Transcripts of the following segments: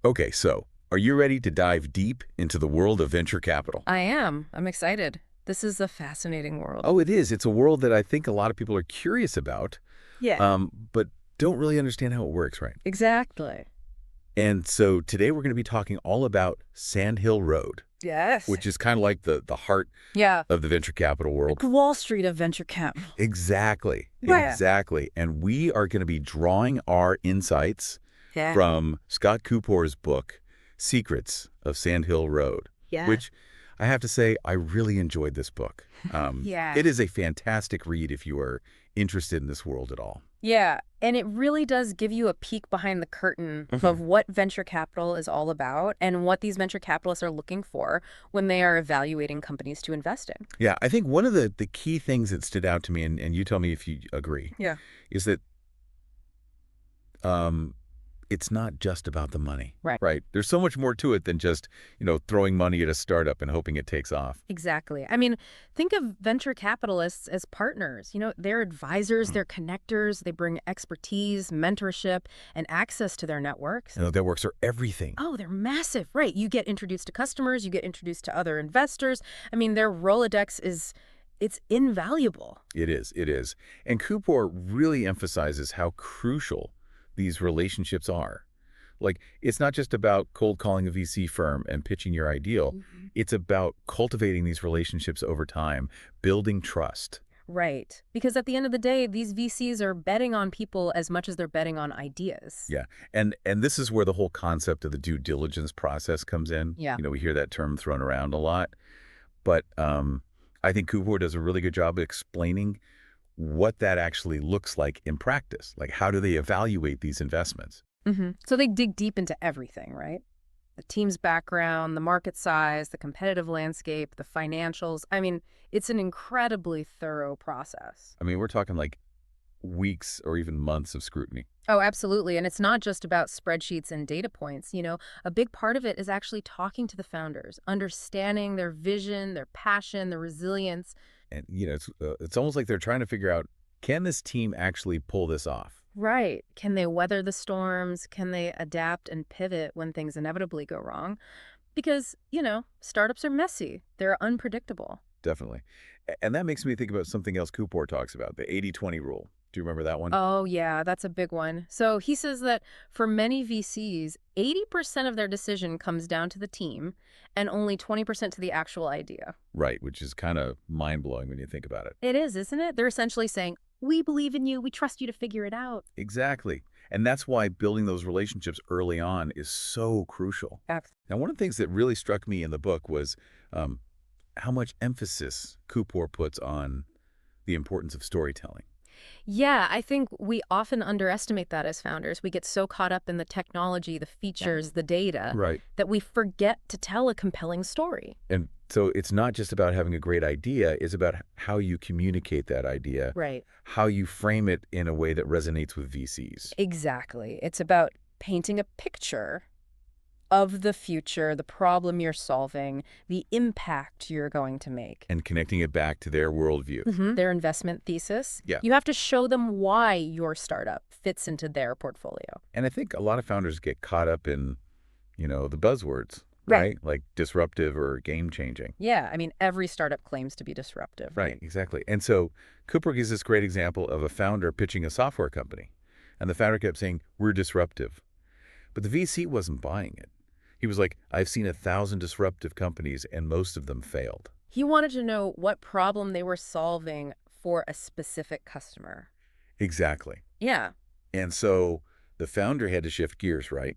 Okay, so are you ready to dive deep into the world of venture capital? I am. I'm excited. This is a fascinating world. Oh, it is. It's a world that I think a lot of people are curious about, Yeah. but don't really understand how it works, right? Exactly. And so today we're going to be talking all about Sand Hill Road, Yes. which is kind of like the heart Yeah. of the venture capital Like world. Wall Street of venture capital. Exactly. Right. Exactly. And we are going to be drawing our insights Yeah. from Scott Kupor's book, Secrets of Sand Hill Road, Yeah. which I have to say, I really enjoyed this book. Yeah. It is a fantastic read if you are interested in this world at all. Yeah. And it really does give you a peek behind the curtain of what venture capital is all about and what these venture capitalists are looking for when they are evaluating companies to invest in. Yeah, I think one of the key things that stood out to me, and you tell me if you agree, Yeah. is that um, it's not just about the money, Right. right? There's so much more to it than just, throwing money at a startup and hoping it takes off. Exactly. I mean, think of venture capitalists as partners. They're advisors, Mm. they're connectors, they bring expertise, mentorship, and access to their networks. Networks are everything. Oh, they're massive, right? You get introduced to customers, you get introduced to other investors. I mean, their Rolodex it's invaluable. It is, it is. And Kupor really emphasizes how crucial these relationships are. Like, it's not just about cold calling a VC firm and pitching your ideal. It's about cultivating these relationships over time, building trust. Right. Because at the end of the day, these VCs are betting on people as much as they're betting on ideas. Yeah. And this is where the whole concept of the due diligence process comes in. Yeah. We hear that term thrown around a lot. But I think Kupor does a really good job of explaining what that actually looks like in practice. Like, how do they evaluate these investments? So they dig deep into everything, right? The team's background, the market size, the competitive landscape, the financials. I mean, it's an incredibly thorough process. I mean, we're talking like weeks or even months of scrutiny. Oh, absolutely. And it's not just about spreadsheets and data points. A big part of it is actually talking to the founders, understanding their vision, their passion, their resilience. And, it's almost like they're trying to figure out, can this team actually pull this off? Right. Can they weather the storms? Can they adapt and pivot when things inevitably go wrong? Because, startups are messy. They're unpredictable. Definitely. And that makes me think about something else Kupor talks about, the 80-20 rule. Do you remember that one? Oh, yeah, that's a big one. So he says that for many VCs, 80% of their decision comes down to the team and only 20% to the actual idea. Right, which is kind of mind-blowing when you think about it. It is, isn't it? They're essentially saying, we believe in you. We trust you to figure it out. Exactly. And that's why building those relationships early on is so crucial. Now, one of the things that really struck me in the book was how much emphasis Kupor puts on the importance of storytelling. Yeah, I think we often underestimate that as founders. We get so caught up in the technology, the features, the data, Right. that we forget to tell a compelling story. And so it's not just about having a great idea, it's about how you communicate that idea, Right. how you frame it in a way that resonates with VCs. Exactly. It's about painting a picture of the future, the problem you're solving, the impact you're going to make. And connecting it back to their worldview. Their investment thesis. Yeah. You have to show them why your startup fits into their portfolio. And I think a lot of founders get caught up in, the buzzwords, Right. right? Like disruptive or game-changing. Yeah, I mean, every startup claims to be disruptive. Right, exactly. And so Cooper gives this great example of a founder pitching a software company. And the founder kept saying, we're disruptive. But the VC wasn't buying it. He was like, I've seen 1,000 disruptive companies and most of them failed. He wanted to know what problem they were solving for a specific customer. Exactly. Yeah. And so the founder had to shift gears, right?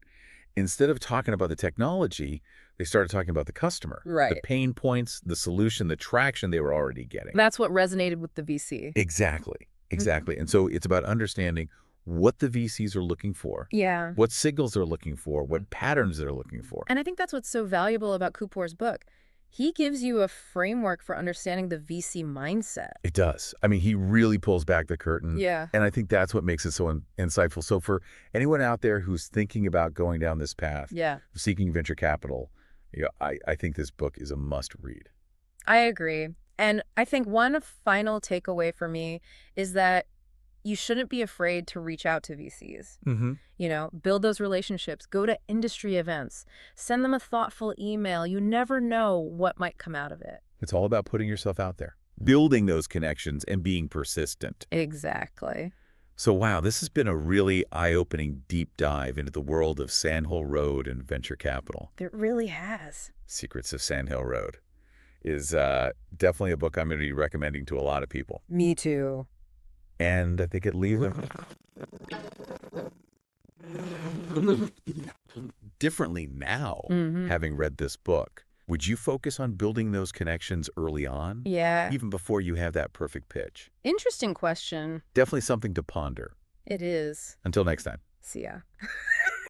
Instead of talking about the technology, they started talking about the customer. Right. The pain points, the solution, the traction they were already getting. That's what resonated with the VC. Exactly. Exactly. And so it's about understanding what the VCs are looking for, Yeah. what signals they're looking for, what patterns they're looking for. And I think that's what's so valuable about Kupor's book. He gives you a framework for understanding the VC mindset. It does. I mean, he really pulls back the curtain. Yeah. And I think that's what makes it so insightful. So for anyone out there who's thinking about going down this path, Yeah. seeking venture capital, I think this book is a must read. I agree. And I think one final takeaway for me is that You shouldn't be afraid to reach out to VCs. Mm-hmm. Build those relationships. Go to industry events. Send them a thoughtful email. You never know what might come out of it. It's all about putting yourself out there, building those connections, and being persistent. Exactly. So, wow, this has been a really eye-opening deep dive into the world of Sand Hill Road and venture capital. It really has. Secrets of Sand Hill Road is definitely a book I'm going to be recommending to a lot of people. Me too. And I think it leaves them differently now, having read this book. Would you focus on building those connections early on? Yeah. Even before you have that perfect pitch? Interesting question. Definitely something to ponder. It is. Until next time. See ya.